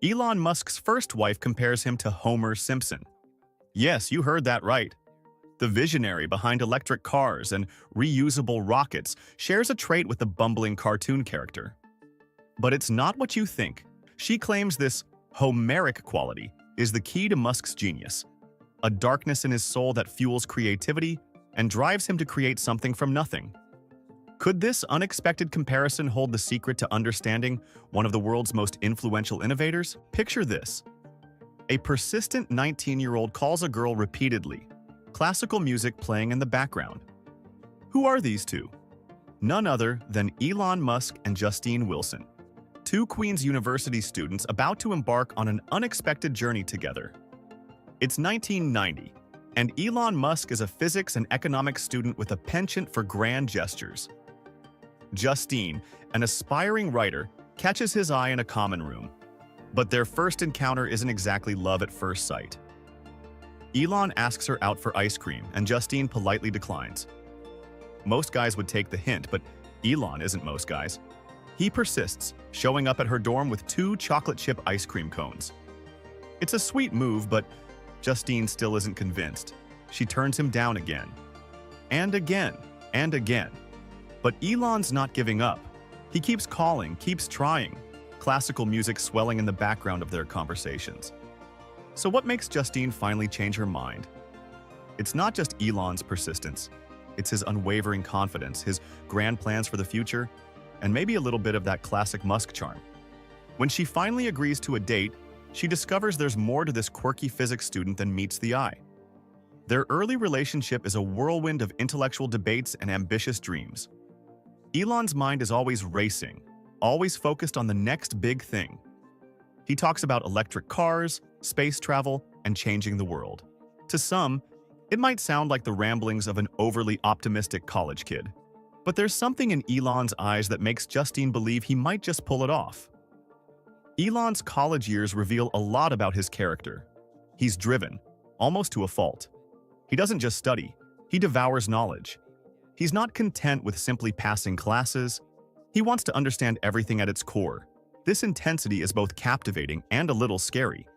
Elon Musk's first wife compares him to Homer Simpson. Yes, you heard that right. The visionary behind electric cars and reusable rockets shares a trait with the bumbling cartoon character. But it's not what you think. She claims this Homeric quality is the key to Musk's genius, a darkness in his soul that fuels creativity and drives him to create something from nothing. Could this unexpected comparison hold the secret to understanding one of the world's most influential innovators? Picture this. A persistent 19-year-old calls a girl repeatedly, classical music playing in the background. Who are these two? None other than Elon Musk and Justine Wilson, two Queen's University students about to embark on an unexpected journey together. It's 1990, and Elon Musk is a physics and economics student with a penchant for grand gestures. Justine, an aspiring writer, catches his eye in a common room. But their first encounter isn't exactly love at first sight. Elon asks her out for ice cream, and Justine politely declines. Most guys would take the hint, but Elon isn't most guys. He persists, showing up at her dorm with 2 chocolate chip ice cream cones. It's a sweet move, but Justine still isn't convinced. She turns him down again. And again, and again. But Elon's not giving up. He keeps calling, keeps trying, classical music swelling in the background of their conversations. So what makes Justine finally change her mind? It's not just Elon's persistence. It's his unwavering confidence, his grand plans for the future, and maybe a little bit of that classic Musk charm. When she finally agrees to a date, she discovers there's more to this quirky physics student than meets the eye. Their early relationship is a whirlwind of intellectual debates and ambitious dreams. Elon's mind is always racing, always focused on the next big thing. He talks about electric cars, space travel, and changing the world. To some, it might sound like the ramblings of an overly optimistic college kid. But there's something in Elon's eyes that makes Justine believe he might just pull it off. Elon's college years reveal a lot about his character. He's driven, almost to a fault. He doesn't just study, he devours knowledge. He's not content with simply passing classes. He wants to understand everything at its core. This intensity is both captivating and a little scary.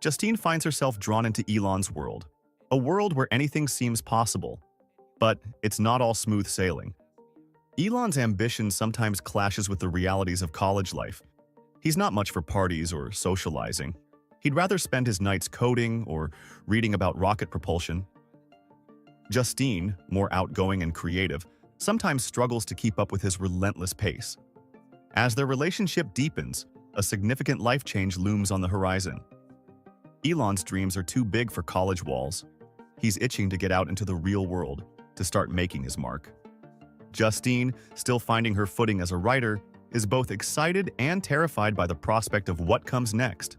Justine finds herself drawn into Elon's world, a world where anything seems possible. But it's not all smooth sailing. Elon's ambition sometimes clashes with the realities of college life. He's not much for parties or socializing. He'd rather spend his nights coding or reading about rocket propulsion. Justine, more outgoing and creative, sometimes struggles to keep up with his relentless pace. As their relationship deepens, a significant life change looms on the horizon. Elon's dreams are too big for college walls. He's itching to get out into the real world, to start making his mark. Justine, still finding her footing as a writer, is both excited and terrified by the prospect of what comes next.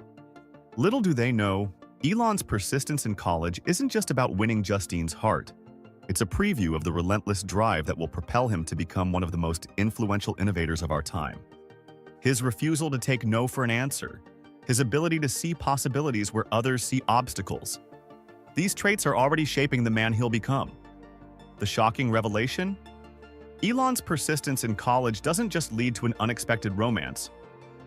Little do they know, Elon's persistence in college isn't just about winning Justine's heart. It's a preview of the relentless drive that will propel him to become one of the most influential innovators of our time. His refusal to take no for an answer, his ability to see possibilities where others see obstacles. These traits are already shaping the man he'll become. The shocking revelation? Elon's persistence in college doesn't just lead to an unexpected romance.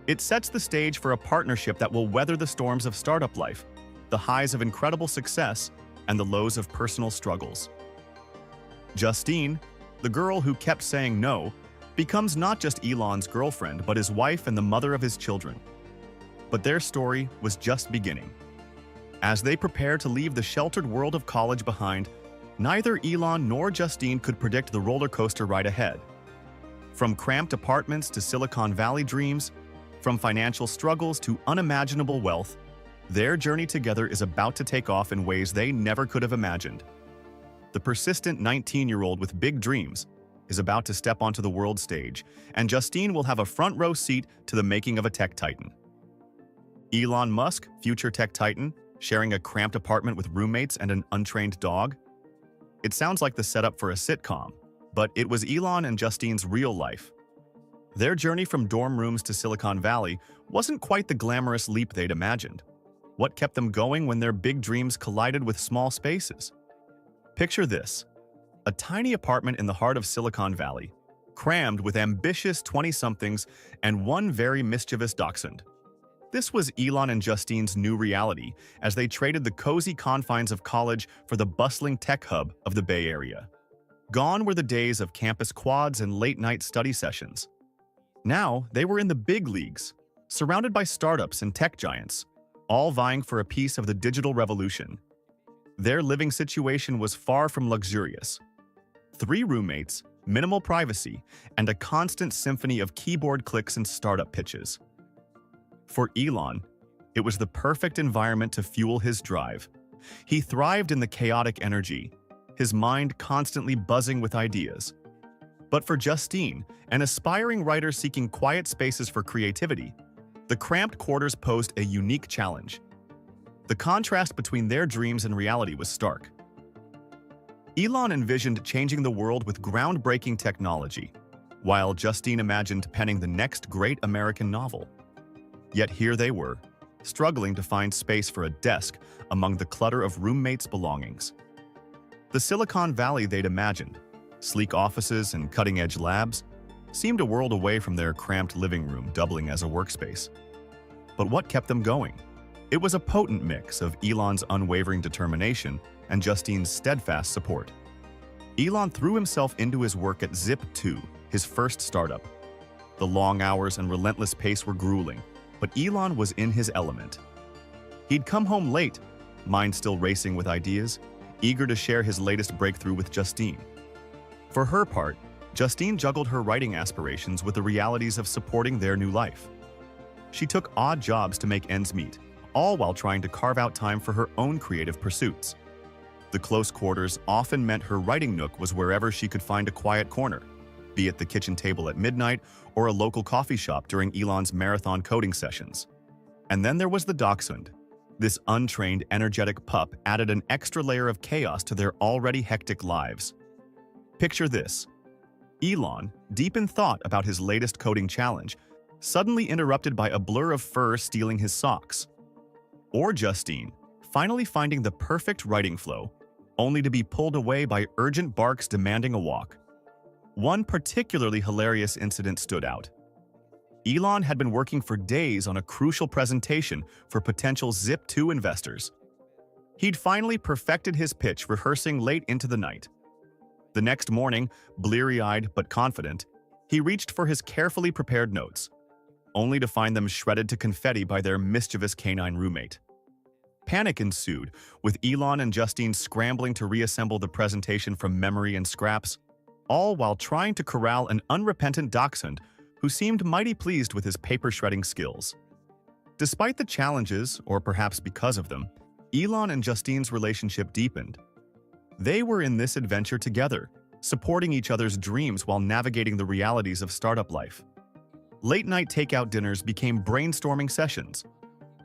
It sets the stage for a partnership that will weather the storms of startup life, the highs of incredible success, and the lows of personal struggles. Justine, the girl who kept saying no, becomes not just Elon's girlfriend, but his wife and the mother of his children. But their story was just beginning. As they prepare to leave the sheltered world of college behind, neither Elon nor Justine could predict the roller coaster ride ahead. From cramped apartments to Silicon Valley dreams, from financial struggles to unimaginable wealth, their journey together is about to take off in ways they never could have imagined. The persistent 19-year-old with big dreams is about to step onto the world stage, and Justine will have a front-row seat to the making of a tech titan. Elon Musk, future tech titan, sharing a cramped apartment with roommates and an untrained dog? It sounds like the setup for a sitcom, but it was Elon and Justine's real life. Their journey from dorm rooms to Silicon Valley wasn't quite the glamorous leap they'd imagined. What kept them going when their big dreams collided with small spaces? Picture this: a tiny apartment in the heart of Silicon Valley, crammed with ambitious 20-somethings and one very mischievous dachshund. This was Elon and Justine's new reality as they traded the cozy confines of college for the bustling tech hub of the Bay Area. Gone were the days of campus quads and late-night study sessions. Now, they were in the big leagues, surrounded by startups and tech giants, all vying for a piece of the digital revolution. Their living situation was far from luxurious. 3 roommates, minimal privacy, and a constant symphony of keyboard clicks and startup pitches. For Elon, it was the perfect environment to fuel his drive. He thrived in the chaotic energy, his mind constantly buzzing with ideas. But for Justine, an aspiring writer seeking quiet spaces for creativity, the cramped quarters posed a unique challenge. The contrast between their dreams and reality was stark. Elon envisioned changing the world with groundbreaking technology, while Justine imagined penning the next great American novel. Yet here they were, struggling to find space for a desk among the clutter of roommates' belongings. The Silicon Valley they'd imagined, sleek offices and cutting-edge labs, seemed a world away from their cramped living room doubling as a workspace. But what kept them going? It was a potent mix of Elon's unwavering determination and Justine's steadfast support. Elon threw himself into his work at Zip2, his first startup. The long hours and relentless pace were grueling, but Elon was in his element. He'd come home late, mind still racing with ideas, eager to share his latest breakthrough with Justine. For her part, Justine juggled her writing aspirations with the realities of supporting their new life. She took odd jobs to make ends meet, all while trying to carve out time for her own creative pursuits. The close quarters often meant her writing nook was wherever she could find a quiet corner, be it the kitchen table at midnight or a local coffee shop during Elon's marathon coding sessions. And then there was the dachshund. This untrained, energetic pup added an extra layer of chaos to their already hectic lives. Picture this. Elon, deep in thought about his latest coding challenge, suddenly interrupted by a blur of fur stealing his socks. Or Justine, finally finding the perfect writing flow, only to be pulled away by urgent barks demanding a walk. One particularly hilarious incident stood out. Elon had been working for days on a crucial presentation for potential Zip2 investors. He'd finally perfected his pitch, rehearsing late into the night. The next morning, bleary-eyed but confident, he reached for his carefully prepared notes, only to find them shredded to confetti by their mischievous canine roommate. Panic ensued, with Elon and Justine scrambling to reassemble the presentation from memory and scraps, all while trying to corral an unrepentant dachshund who seemed mighty pleased with his paper-shredding skills. Despite the challenges, or perhaps because of them, Elon and Justine's relationship deepened. They were in this adventure together, supporting each other's dreams while navigating the realities of startup life. Late-night takeout dinners became brainstorming sessions.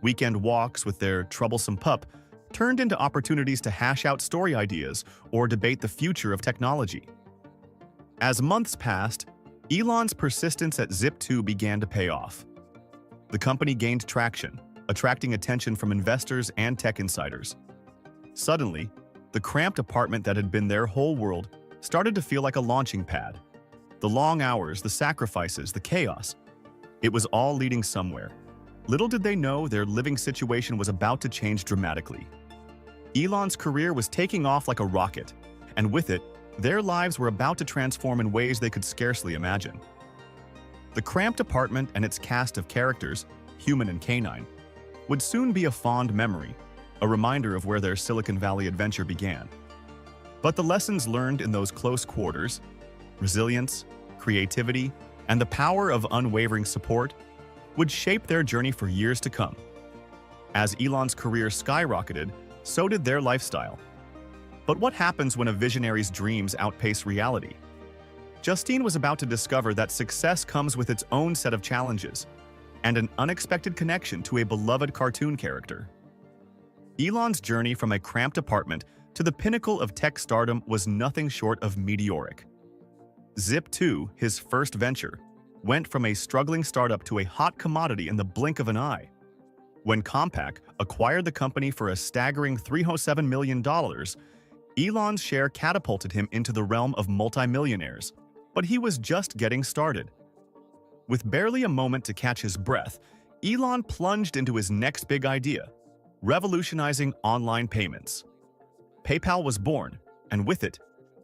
Weekend walks with their troublesome pup turned into opportunities to hash out story ideas or debate the future of technology. As months passed, Elon's persistence at Zip2 began to pay off. The company gained traction, attracting attention from investors and tech insiders. Suddenly, the cramped apartment that had been their whole world started to feel like a launching pad. The long hours, the sacrifices, the chaos. It was all leading somewhere. Little did they know their living situation was about to change dramatically. Elon's career was taking off like a rocket, and with it, their lives were about to transform in ways they could scarcely imagine. The cramped apartment and its cast of characters, human and canine, would soon be a fond memory, a reminder of where their Silicon Valley adventure began. But the lessons learned in those close quarters, resilience, creativity, and the power of unwavering support, would shape their journey for years to come. As Elon's career skyrocketed, so did their lifestyle. But what happens when a visionary's dreams outpace reality? Justine was about to discover that success comes with its own set of challenges and an unexpected connection to a beloved cartoon character. Elon's journey from a cramped apartment to the pinnacle of tech stardom was nothing short of meteoric. Zip2, his first venture, went from a struggling startup to a hot commodity in the blink of an eye. When Compaq acquired the company for a staggering $307 million, Elon's share catapulted him into the realm of multimillionaires, but he was just getting started. With barely a moment to catch his breath, Elon plunged into his next big idea, revolutionizing online payments. PayPal was born, and with it,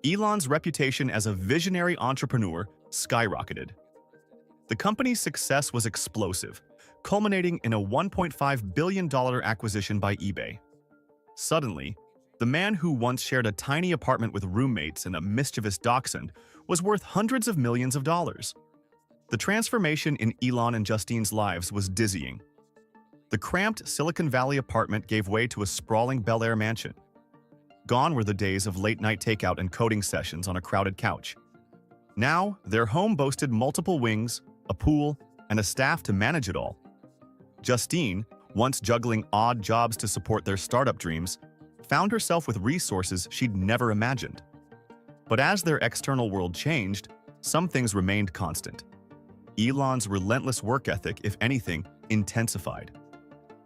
Elon's reputation as a visionary entrepreneur skyrocketed. The company's success was explosive, culminating in a $1.5 billion acquisition by eBay. Suddenly, the man who once shared a tiny apartment with roommates and a mischievous dachshund was worth hundreds of millions of dollars. The transformation in Elon and Justine's lives was dizzying. The cramped Silicon Valley apartment gave way to a sprawling Bel Air mansion. Gone were the days of late-night takeout and coding sessions on a crowded couch. Now, their home boasted multiple wings, a pool, and a staff to manage it all. Justine, once juggling odd jobs to support their startup dreams, found herself with resources she'd never imagined. But as their external world changed, some things remained constant. Elon's relentless work ethic, if anything, intensified.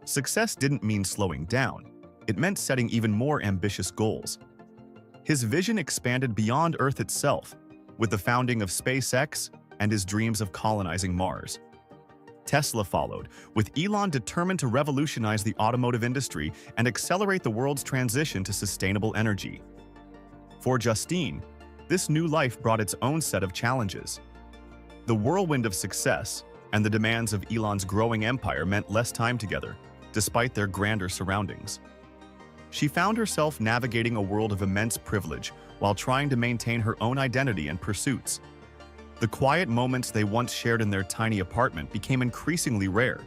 Success didn't mean slowing down. It meant setting even more ambitious goals. His vision expanded beyond Earth itself, with the founding of SpaceX and his dreams of colonizing Mars. Tesla followed, with Elon determined to revolutionize the automotive industry and accelerate the world's transition to sustainable energy. For Justine, this new life brought its own set of challenges. The whirlwind of success and the demands of Elon's growing empire meant less time together, despite their grander surroundings. She found herself navigating a world of immense privilege while trying to maintain her own identity and pursuits. The quiet moments they once shared in their tiny apartment became increasingly rare,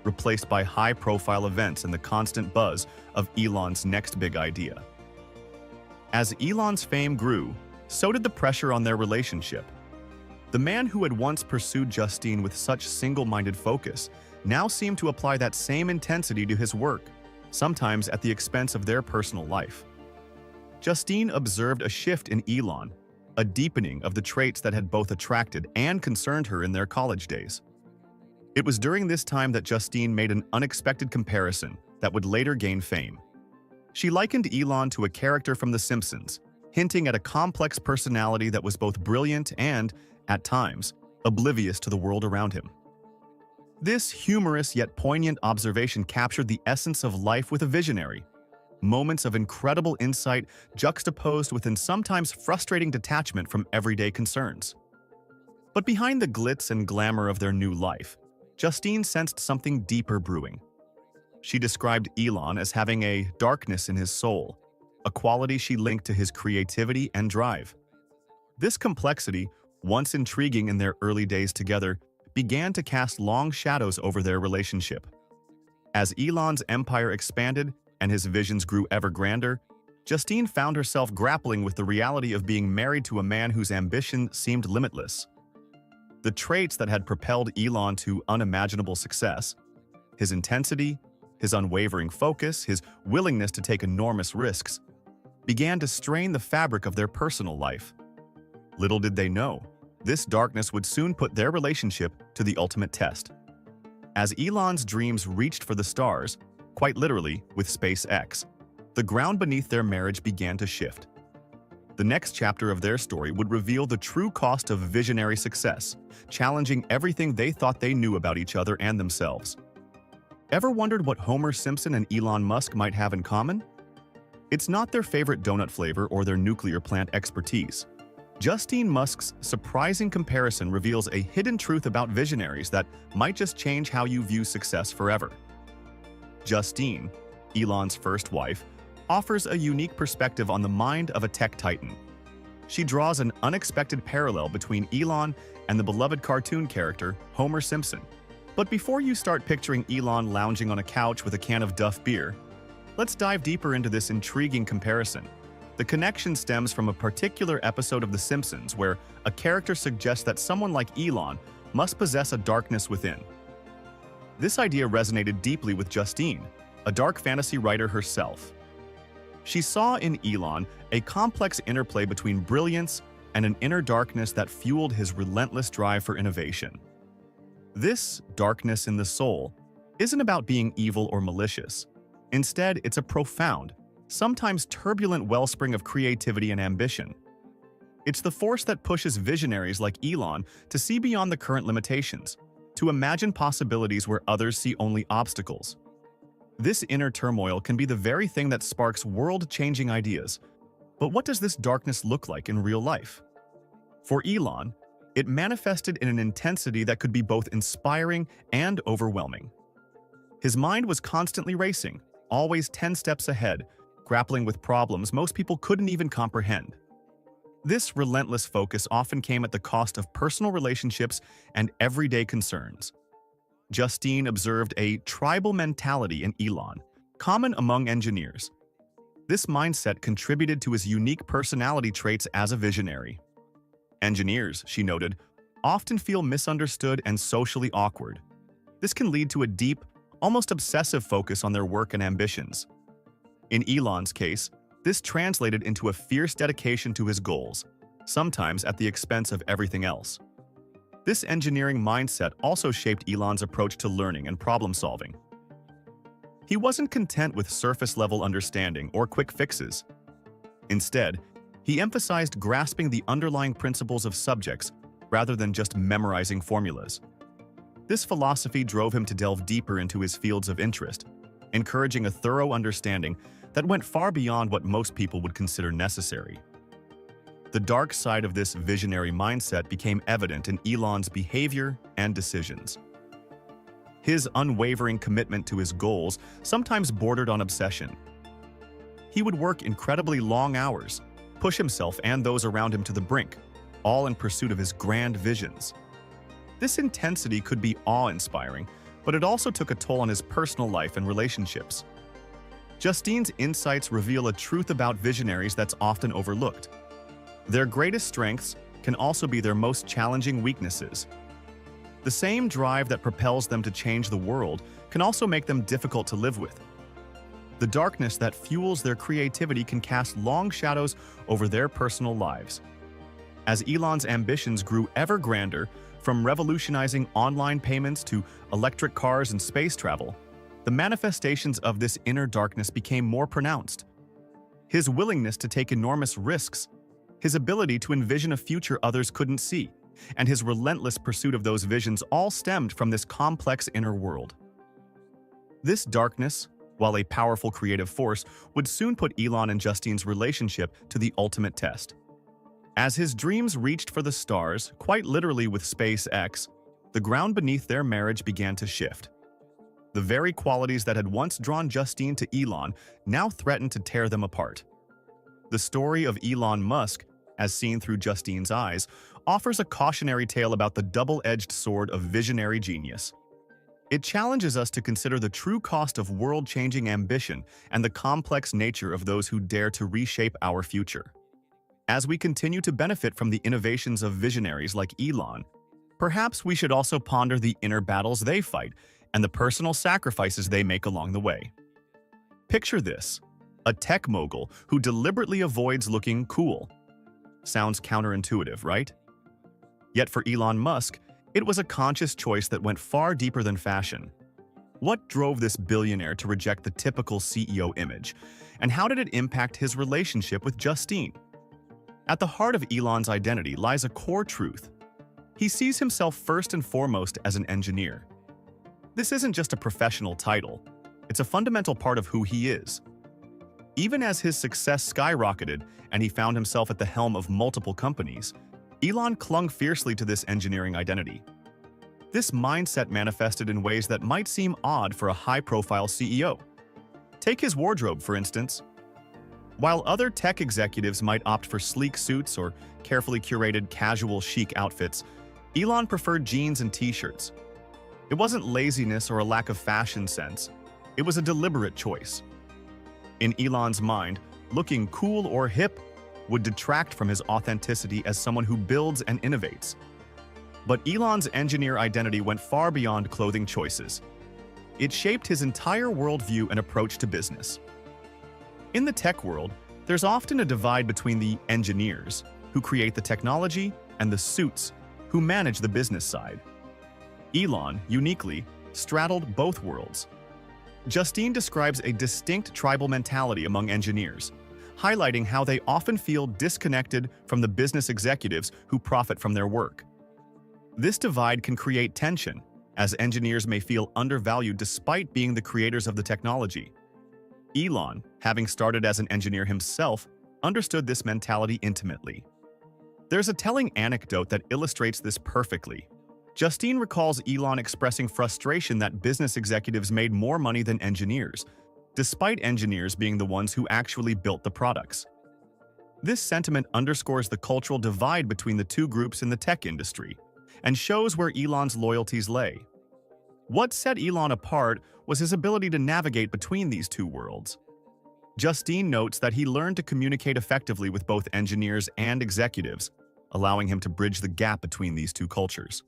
replaced by high-profile events and the constant buzz of Elon's next big idea. As Elon's fame grew, so did the pressure on their relationship. The man who had once pursued Justine with such single-minded focus now seemed to apply that same intensity to his work, sometimes at the expense of their personal life. Justine observed a shift in Elon, a deepening of the traits that had both attracted and concerned her in their college days. It was during this time that Justine made an unexpected comparison that would later gain fame. She likened Elon to a character from The Simpsons, hinting at a complex personality that was both brilliant and, at times, oblivious to the world around him. This humorous yet poignant observation captured the essence of life with a visionary. Moments of incredible insight juxtaposed with an sometimes frustrating detachment from everyday concerns. But behind the glitz and glamour of their new life, Justine sensed something deeper brewing. She described Elon as having a darkness in his soul, a quality she linked to his creativity and drive. This complexity, once intriguing in their early days together, began to cast long shadows over their relationship. As Elon's empire expanded and his visions grew ever grander, Justine found herself grappling with the reality of being married to a man whose ambition seemed limitless. The traits that had propelled Elon to unimaginable success, his intensity, his unwavering focus, his willingness to take enormous risks, began to strain the fabric of their personal life. Little did they know, this darkness would soon put their relationship to the ultimate test. As Elon's dreams reached for the stars, quite literally with SpaceX, the ground beneath their marriage began to shift. The next chapter of their story would reveal the true cost of visionary success, challenging everything they thought they knew about each other and themselves. Ever wondered what Homer Simpson and Elon Musk might have in common? It's not their favorite donut flavor or their nuclear plant expertise. Justine Musk's surprising comparison reveals a hidden truth about visionaries that might just change how you view success forever. Justine, Elon's first wife, offers a unique perspective on the mind of a tech titan. She draws an unexpected parallel between Elon and the beloved cartoon character Homer Simpson. But before you start picturing Elon lounging on a couch with a can of Duff beer, let's dive deeper into this intriguing comparison. The connection stems from a particular episode of The Simpsons where a character suggests that someone like Elon must possess a darkness within. This idea resonated deeply with Justine, a dark fantasy writer herself. She saw in Elon a complex interplay between brilliance and an inner darkness that fueled his relentless drive for innovation. This darkness in the soul isn't about being evil or malicious. Instead, it's a profound, sometimes turbulent wellspring of creativity and ambition. It's the force that pushes visionaries like Elon to see beyond the current limitations, to imagine possibilities where others see only obstacles. This inner turmoil can be the very thing that sparks world-changing ideas. But what does this darkness look like in real life? For Elon, it manifested in an intensity that could be both inspiring and overwhelming. His mind was constantly racing, always 10 steps ahead, grappling with problems most people couldn't even comprehend. This relentless focus often came at the cost of personal relationships and everyday concerns. Justine observed a tribal mentality in Elon, common among engineers. This mindset contributed to his unique personality traits as a visionary. Engineers, she noted, often feel misunderstood and socially awkward. This can lead to a deep, almost obsessive focus on their work and ambitions. In Elon's case, this translated into a fierce dedication to his goals, sometimes at the expense of everything else. This engineering mindset also shaped Elon's approach to learning and problem-solving. He wasn't content with surface-level understanding or quick fixes. Instead, he emphasized grasping the underlying principles of subjects rather than just memorizing formulas. This philosophy drove him to delve deeper into his fields of interest, encouraging a thorough understanding that went far beyond what most people would consider necessary. The dark side of this visionary mindset became evident in Elon's behavior and decisions. His unwavering commitment to his goals sometimes bordered on obsession. He would work incredibly long hours, push himself and those around him to the brink, all in pursuit of his grand visions. This intensity could be awe-inspiring, but it also took a toll on his personal life and relationships. Justine's insights reveal a truth about visionaries that's often overlooked. Their greatest strengths can also be their most challenging weaknesses. The same drive that propels them to change the world can also make them difficult to live with. The darkness that fuels their creativity can cast long shadows over their personal lives. As Elon's ambitions grew ever grander, from revolutionizing online payments to electric cars and space travel, the manifestations of this inner darkness became more pronounced. His willingness to take enormous risks, his ability to envision a future others couldn't see, and his relentless pursuit of those visions all stemmed from this complex inner world. This darkness, while a powerful creative force, would soon put Elon and Justine's relationship to the ultimate test. As his dreams reached for the stars, quite literally with SpaceX, the ground beneath their marriage began to shift. The very qualities that had once drawn Justine to Elon now threatened to tear them apart. The story of Elon Musk, as seen through Justine's eyes, offers a cautionary tale about the double-edged sword of visionary genius. It challenges us to consider the true cost of world-changing ambition and the complex nature of those who dare to reshape our future. As we continue to benefit from the innovations of visionaries like Elon, perhaps we should also ponder the inner battles they fight and the personal sacrifices they make along the way. Picture this: a tech mogul who deliberately avoids looking cool. Sounds counterintuitive, right? Yet for Elon Musk, it was a conscious choice that went far deeper than fashion. What drove this billionaire to reject the typical CEO image, and how did it impact his relationship with Justine? At the heart of Elon's identity lies a core truth. He sees himself first and foremost as an engineer. This isn't just a professional title, it's a fundamental part of who he is. Even as his success skyrocketed and he found himself at the helm of multiple companies, Elon clung fiercely to this engineering identity. This mindset manifested in ways that might seem odd for a high-profile CEO. Take his wardrobe, for instance. While other tech executives might opt for sleek suits or carefully curated casual chic outfits, Elon preferred jeans and t-shirts. It wasn't laziness or a lack of fashion sense. It was a deliberate choice. In Elon's mind, looking cool or hip would detract from his authenticity as someone who builds and innovates. But Elon's engineer identity went far beyond clothing choices. It shaped his entire worldview and approach to business. In the tech world, there's often a divide between the engineers, who create the technology, and the suits, who manage the business side. Elon, uniquely, straddled both worlds. Justine describes a distinct tribal mentality among engineers, highlighting how they often feel disconnected from the business executives who profit from their work. This divide can create tension, as engineers may feel undervalued despite being the creators of the technology. Elon, having started as an engineer himself, understood this mentality intimately. There's a telling anecdote that illustrates this perfectly. Justine recalls Elon expressing frustration that business executives made more money than engineers, despite engineers being the ones who actually built the products. This sentiment underscores the cultural divide between the two groups in the tech industry and shows where Elon's loyalties lay. What set Elon apart was his ability to navigate between these two worlds. Justine notes that he learned to communicate effectively with both engineers and executives, allowing him to bridge the gap between these two cultures.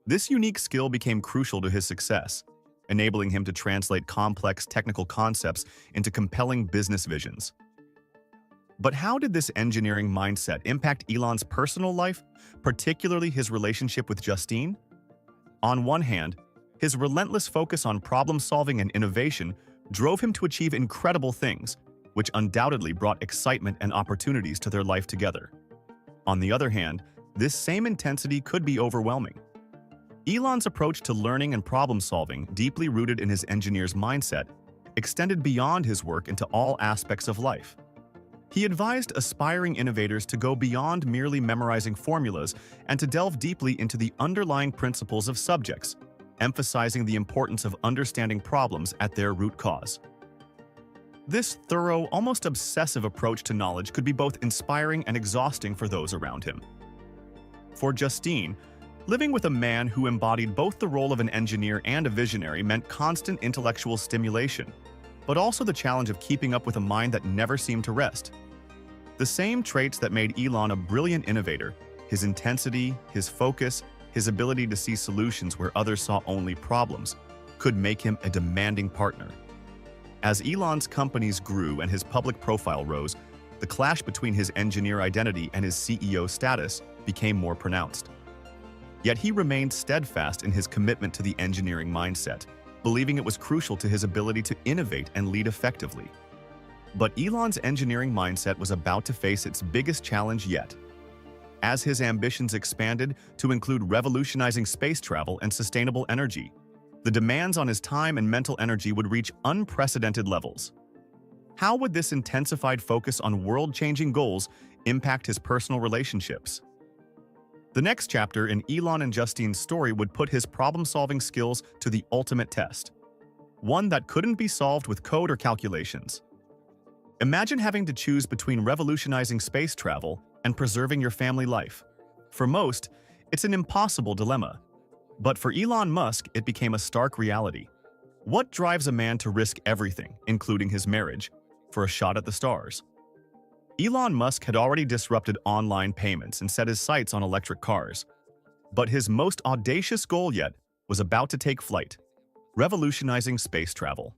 This unique skill became crucial to his success, enabling him to translate complex technical concepts into compelling business visions. But how did this engineering mindset impact Elon's personal life, particularly his relationship with Justine? On one hand, his relentless focus on problem-solving and innovation drove him to achieve incredible things, which undoubtedly brought excitement and opportunities to their life together. On the other hand, this same intensity could be overwhelming. Elon's approach to learning and problem-solving, deeply rooted in his engineer's mindset, extended beyond his work into all aspects of life. He advised aspiring innovators to go beyond merely memorizing formulas and to delve deeply into the underlying principles of subjects, emphasizing the importance of understanding problems at their root cause. This thorough, almost obsessive approach to knowledge could be both inspiring and exhausting for those around him. For Justine, living with a man who embodied both the role of an engineer and a visionary meant constant intellectual stimulation, but also the challenge of keeping up with a mind that never seemed to rest. The same traits that made Elon a brilliant innovator, his intensity, his focus, his ability to see solutions where others saw only problems, could make him a demanding partner. As Elon's companies grew and his public profile rose, the clash between his engineer identity and his CEO status became more pronounced. Yet he remained steadfast in his commitment to the engineering mindset, believing it was crucial to his ability to innovate and lead effectively. But Elon's engineering mindset was about to face its biggest challenge yet. As his ambitions expanded to include revolutionizing space travel and sustainable energy, the demands on his time and mental energy would reach unprecedented levels. How would this intensified focus on world-changing goals impact his personal relationships? The next chapter in Elon and Justine's story would put his problem-solving skills to the ultimate test, one that couldn't be solved with code or calculations. Imagine having to choose between revolutionizing space travel and preserving your family life. For most, it's an impossible dilemma. But for Elon Musk, it became a stark reality. What drives a man to risk everything, including his marriage, for a shot at the stars? Elon Musk had already disrupted online payments and set his sights on electric cars. But his most audacious goal yet was about to take flight: revolutionizing space travel.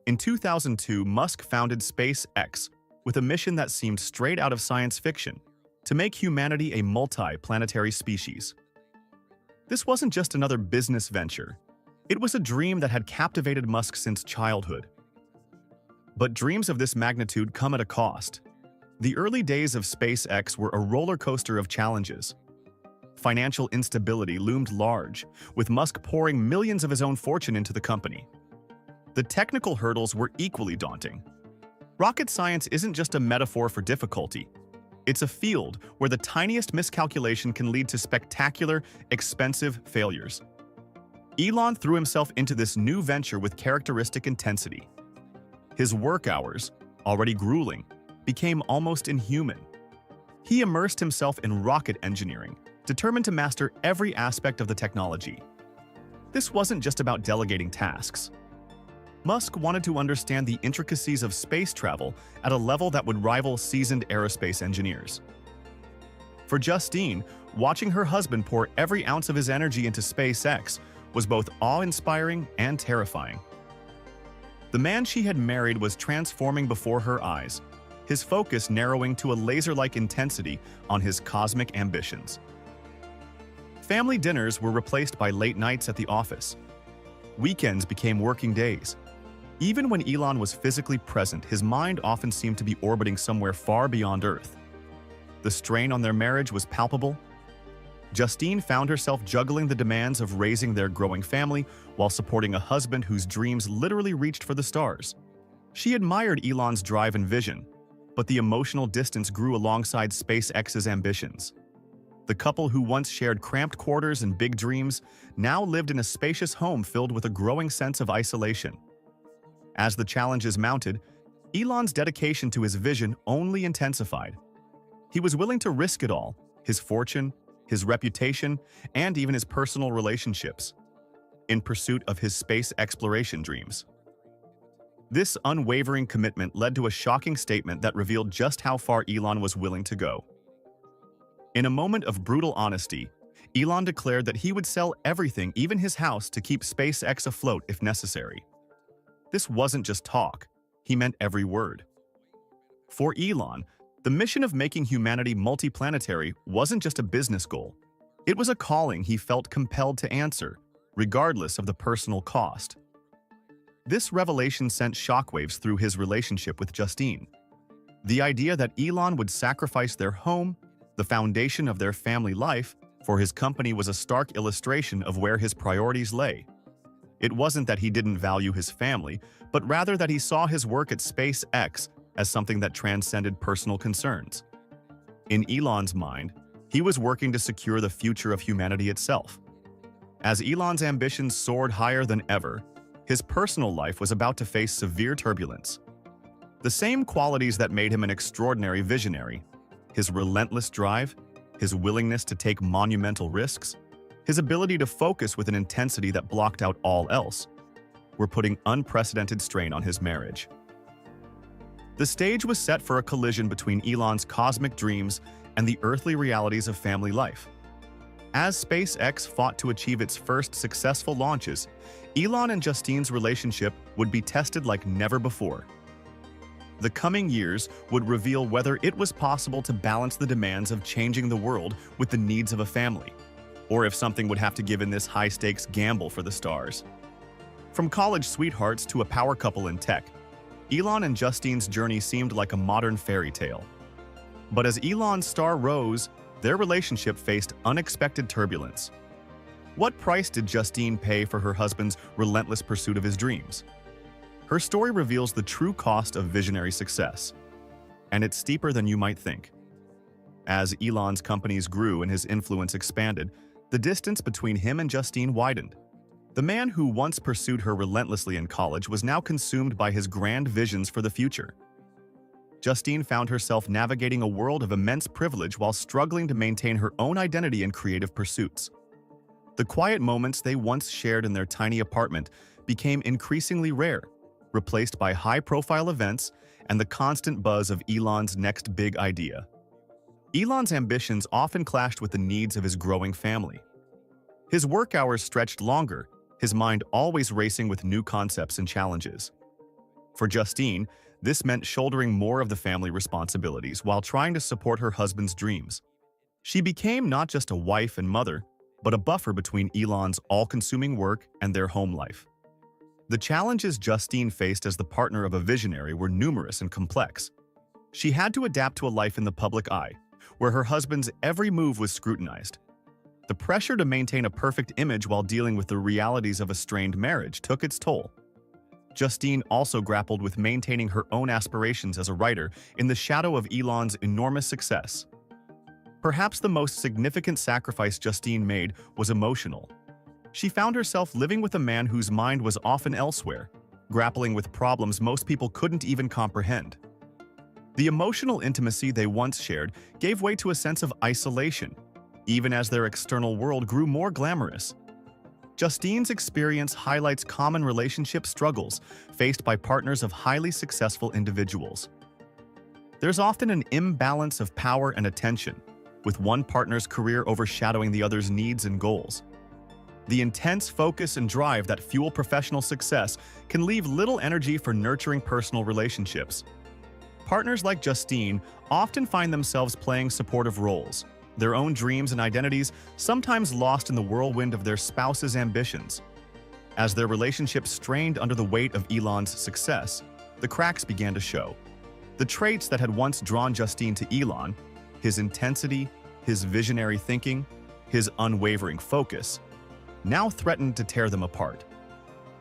In 2002, Musk founded SpaceX with a mission that seemed straight out of science fiction: to make humanity a multi-planetary species. This wasn't just another business venture. It was a dream that had captivated Musk since childhood. But dreams of this magnitude come at a cost. The early days of SpaceX were a roller coaster of challenges. Financial instability loomed large, with Musk pouring millions of his own fortune into the company. The technical hurdles were equally daunting. Rocket science isn't just a metaphor for difficulty. It's a field where the tiniest miscalculation can lead to spectacular, expensive failures. Elon threw himself into this new venture with characteristic intensity. His work hours, already grueling, became almost inhuman. He immersed himself in rocket engineering, determined to master every aspect of the technology. This wasn't just about delegating tasks. Musk wanted to understand the intricacies of space travel at a level that would rival seasoned aerospace engineers. For Justine, watching her husband pour every ounce of his energy into SpaceX was both awe-inspiring and terrifying. The man she had married was transforming before her eyes, his focus narrowing to a laser-like intensity on his cosmic ambitions. Family dinners were replaced by late nights at the office. Weekends became working days. Even when Elon was physically present, his mind often seemed to be orbiting somewhere far beyond Earth. The strain on their marriage was palpable. Justine found herself juggling the demands of raising their growing family while supporting a husband whose dreams literally reached for the stars. She admired Elon's drive and vision, but the emotional distance grew alongside SpaceX's ambitions. The couple who once shared cramped quarters and big dreams now lived in a spacious home filled with a growing sense of isolation. As the challenges mounted, Elon's dedication to his vision only intensified. He was willing to risk it all, his fortune, his reputation, and even his personal relationships, in pursuit of his space exploration dreams. This unwavering commitment led to a shocking statement that revealed just how far Elon was willing to go. In a moment of brutal honesty, Elon declared that he would sell everything, even his house, to keep SpaceX afloat if necessary. This wasn't just talk, he meant every word. For Elon, the mission of making humanity multiplanetary wasn't just a business goal. It was a calling he felt compelled to answer, regardless of the personal cost. This revelation sent shockwaves through his relationship with Justine. The idea that Elon would sacrifice their home, the foundation of their family life, for his company was a stark illustration of where his priorities lay. It wasn't that he didn't value his family, but rather that he saw his work at SpaceX as something that transcended personal concerns. In Elon's mind, he was working to secure the future of humanity itself. As Elon's ambitions soared higher than ever, his personal life was about to face severe turbulence. The same qualities that made him an extraordinary visionary, his relentless drive, his willingness to take monumental risks, his ability to focus with an intensity that blocked out all else, were putting unprecedented strain on his marriage. The stage was set for a collision between Elon's cosmic dreams and the earthly realities of family life. As SpaceX fought to achieve its first successful launches, Elon and Justine's relationship would be tested like never before. The coming years would reveal whether it was possible to balance the demands of changing the world with the needs of a family, or if something would have to give in this high-stakes gamble for the stars. From college sweethearts to a power couple in tech, Elon and Justine's journey seemed like a modern fairy tale. But as Elon's star rose, their relationship faced unexpected turbulence. What price did Justine pay for her husband's relentless pursuit of his dreams? Her story reveals the true cost of visionary success, and it's steeper than you might think. As Elon's companies grew and his influence expanded, the distance between him and Justine widened. The man who once pursued her relentlessly in college was now consumed by his grand visions for the future. Justine found herself navigating a world of immense privilege while struggling to maintain her own identity and creative pursuits. The quiet moments they once shared in their tiny apartment became increasingly rare, replaced by high-profile events and the constant buzz of Elon's next big idea. Elon's ambitions often clashed with the needs of his growing family. His work hours stretched longer, his mind always racing with new concepts and challenges. For Justine, this meant shouldering more of the family responsibilities while trying to support her husband's dreams. She became not just a wife and mother, but a buffer between Elon's all-consuming work and their home life. The challenges Justine faced as the partner of a visionary were numerous and complex. She had to adapt to a life in the public eye, where her husband's every move was scrutinized. The pressure to maintain a perfect image while dealing with the realities of a strained marriage took its toll. Justine also grappled with maintaining her own aspirations as a writer in the shadow of Elon's enormous success. Perhaps the most significant sacrifice Justine made was emotional. She found herself living with a man whose mind was often elsewhere, grappling with problems most people couldn't even comprehend. The emotional intimacy they once shared gave way to a sense of isolation, even as their external world grew more glamorous. Justine's experience highlights common relationship struggles faced by partners of highly successful individuals. There's often an imbalance of power and attention, with one partner's career overshadowing the other's needs and goals. The intense focus and drive that fuel professional success can leave little energy for nurturing personal relationships. Partners like Justine often find themselves playing supportive roles, their own dreams and identities sometimes lost in the whirlwind of their spouse's ambitions. As their relationship strained under the weight of Elon's success, the cracks began to show. The traits that had once drawn Justine to Elon, his intensity, his visionary thinking, his unwavering focus, now threatened to tear them apart.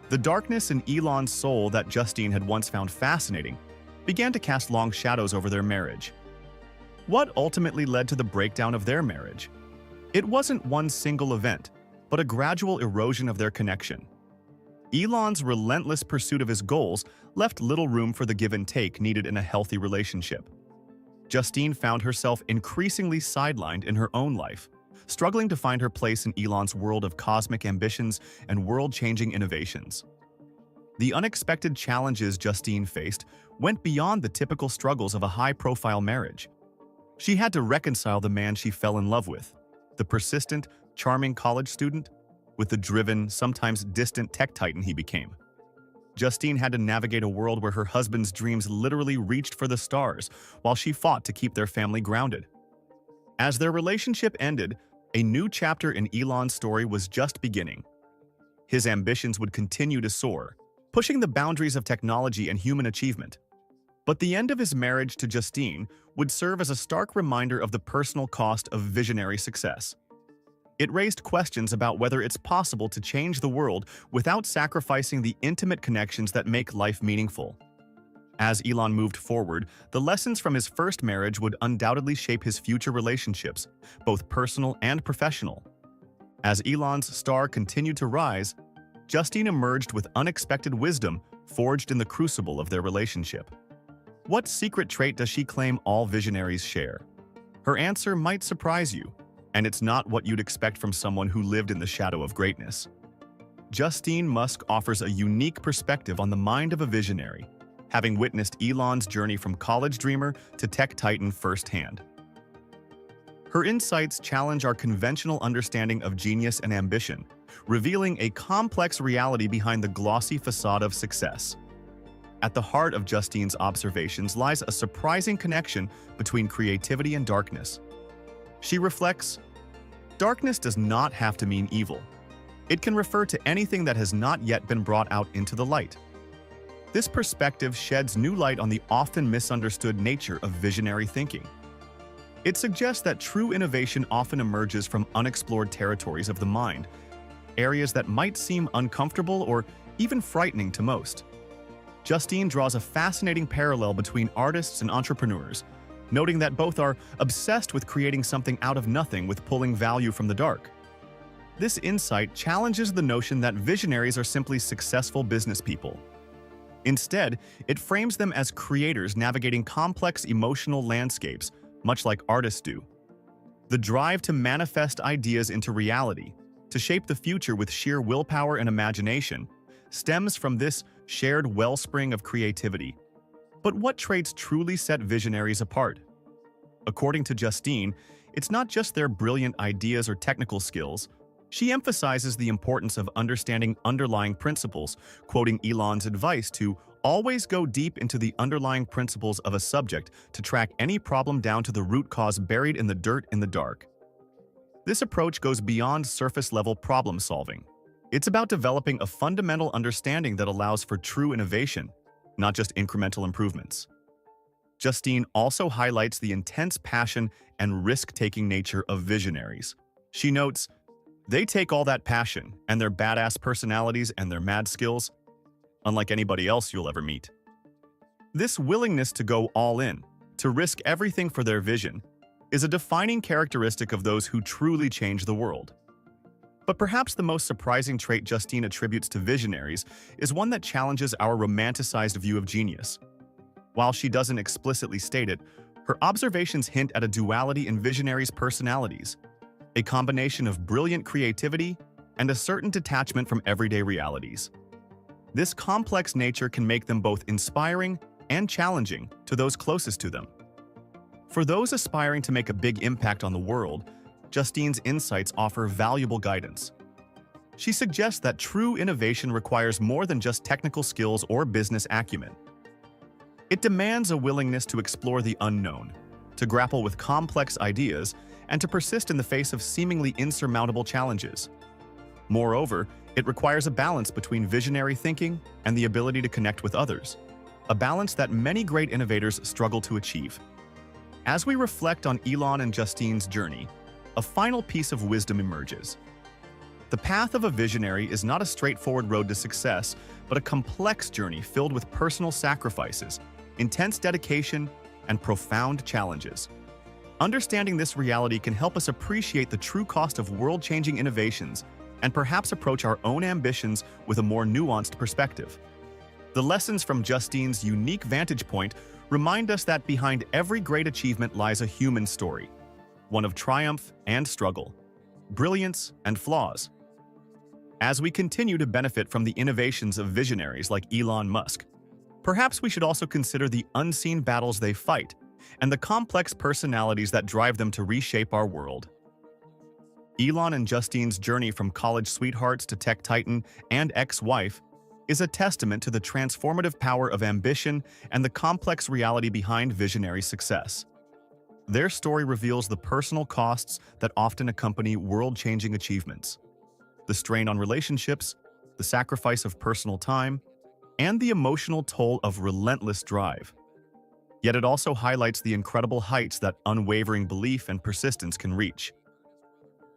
The darkness in Elon's soul that Justine had once found fascinating began to cast long shadows over their marriage. What ultimately led to the breakdown of their marriage? It wasn't one single event, but a gradual erosion of their connection. Elon's relentless pursuit of his goals left little room for the give and take needed in a healthy relationship. Justine found herself increasingly sidelined in her own life, struggling to find her place in Elon's world of cosmic ambitions and world-changing innovations. The unexpected challenges Justine faced went beyond the typical struggles of a high-profile marriage. She had to reconcile the man she fell in love with, the persistent, charming college student, with the driven, sometimes distant tech titan he became. Justine had to navigate a world where her husband's dreams literally reached for the stars, while she fought to keep their family grounded. As their relationship ended, a new chapter in Elon's story was just beginning. His ambitions would continue to soar, pushing the boundaries of technology and human achievement. But the end of his marriage to Justine would serve as a stark reminder of the personal cost of visionary success. It raised questions about whether it's possible to change the world without sacrificing the intimate connections that make life meaningful. As Elon moved forward, the lessons from his first marriage would undoubtedly shape his future relationships, both personal and professional. As Elon's star continued to rise, Justine emerged with unexpected wisdom forged in the crucible of their relationship. What secret trait does she claim all visionaries share? Her answer might surprise you, and it's not what you'd expect from someone who lived in the shadow of greatness. Justine Musk offers a unique perspective on the mind of a visionary, having witnessed Elon's journey from college dreamer to tech titan firsthand. Her insights challenge our conventional understanding of genius and ambition, revealing a complex reality behind the glossy facade of success. At the heart of Justine's observations lies a surprising connection between creativity and darkness. She reflects, darkness does not have to mean evil. It can refer to anything that has not yet been brought out into the light. This perspective sheds new light on the often misunderstood nature of visionary thinking. It suggests that true innovation often emerges from unexplored territories of the mind, areas that might seem uncomfortable or even frightening to most. Justine draws a fascinating parallel between artists and entrepreneurs, noting that both are obsessed with creating something out of nothing with pulling value from the dark. This insight challenges the notion that visionaries are simply successful business people. Instead, it frames them as creators navigating complex emotional landscapes, much like artists do. The drive to manifest ideas into reality, to shape the future with sheer willpower and imagination, stems from this shared wellspring of creativity. But what traits truly set visionaries apart? According to Justine, it's not just their brilliant ideas or technical skills. She emphasizes the importance of understanding underlying principles, quoting Elon's advice to always go deep into the underlying principles of a subject to track any problem down to the root cause buried in the dirt in the dark. This approach goes beyond surface-level problem solving. It's about developing a fundamental understanding that allows for true innovation, not just incremental improvements. Justine also highlights the intense passion and risk-taking nature of visionaries. She notes, they take all that passion and their badass personalities and their mad skills, unlike anybody else you'll ever meet. This willingness to go all in, to risk everything for their vision, is a defining characteristic of those who truly change the world. But perhaps the most surprising trait Justine attributes to visionaries is one that challenges our romanticized view of genius. While she doesn't explicitly state it, her observations hint at a duality in visionaries' personalities, a combination of brilliant creativity and a certain detachment from everyday realities. This complex nature can make them both inspiring and challenging to those closest to them. For those aspiring to make a big impact on the world, Justine's insights offer valuable guidance. She suggests that true innovation requires more than just technical skills or business acumen. It demands a willingness to explore the unknown, to grapple with complex ideas, and to persist in the face of seemingly insurmountable challenges. Moreover, it requires a balance between visionary thinking and the ability to connect with others, a balance that many great innovators struggle to achieve. As we reflect on Elon and Justine's journey, a final piece of wisdom emerges. The path of a visionary is not a straightforward road to success, but a complex journey filled with personal sacrifices, intense dedication, and profound challenges. Understanding this reality can help us appreciate the true cost of world-changing innovations and perhaps approach our own ambitions with a more nuanced perspective. The lessons from Justine's unique vantage point remind us that behind every great achievement lies a human story, one of triumph and struggle, brilliance and flaws. As we continue to benefit from the innovations of visionaries like Elon Musk, perhaps we should also consider the unseen battles they fight and the complex personalities that drive them to reshape our world. Elon and Justine's journey from college sweethearts to tech titan and ex-wife is a testament to the transformative power of ambition and the complex reality behind visionary success. Their story reveals the personal costs that often accompany world-changing achievements. The strain on relationships, the sacrifice of personal time, and the emotional toll of relentless drive. Yet it also highlights the incredible heights that unwavering belief and persistence can reach.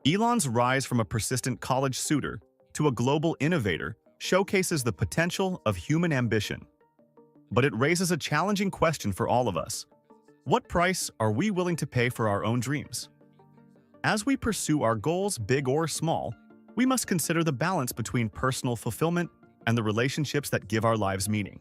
Elon's rise from a persistent college suitor to a global innovator showcases the potential of human ambition. But it raises a challenging question for all of us. What price are we willing to pay for our own dreams? As we pursue our goals, big or small, we must consider the balance between personal fulfillment and the relationships that give our lives meaning.